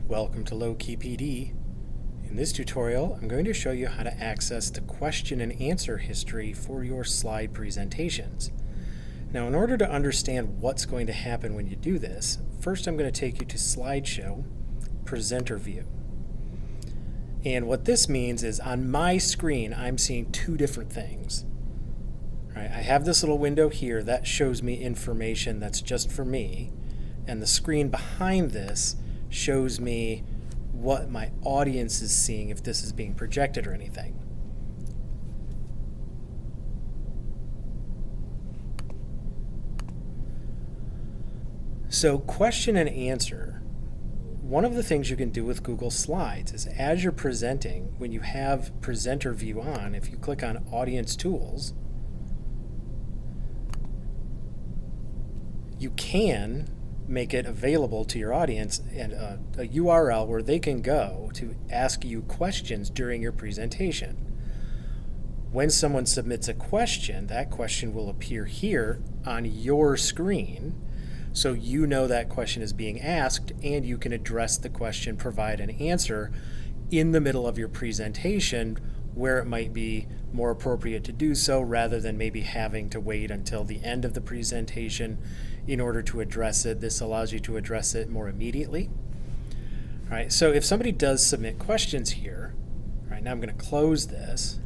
Welcome to Low-Key PD. In this tutorial, I'm going to show you how to access the question and answer history for your slide presentations. Now, in order to understand what's going to happen when you do this, first I'm going to take you to Slideshow, Presenter View. And what this means is on my screen, I'm seeing two different things. Right, I have this little window here that shows me information that's just for me, and the screen behind this shows me what my audience is seeing, if this is being projected or anything. So question and answer. One of the things you can do with Google Slides is as you're presenting, when you have presenter view on, if you click on Audience Tools, you can make it available to your audience and a URL where they can go to ask you questions during your presentation. When someone submits a question, that question will appear here on your screen, so you know that question is being asked and you can address the question, provide an answer in the middle of your presentation where it might be more appropriate to do so rather than maybe having to wait until the end of the presentation in order to address it. This allows you to address it more immediately. All right, so if somebody does submit questions here, all right, now I'm going to close this,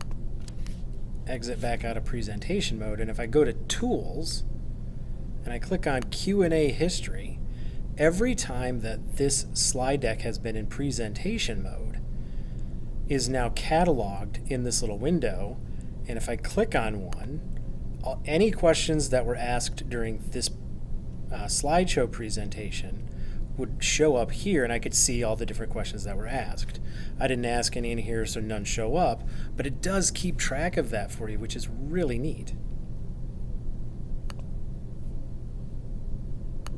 exit back out of presentation mode, and if I go to Tools and I click on Q&A History, every time that this slide deck has been in presentation mode is now cataloged in this little window, and if I click on one, any questions that were asked during this slideshow presentation would show up here, and I could see all the different questions that were asked. I didn't ask any in here, so none show up, but it does keep track of that for you, which is really neat.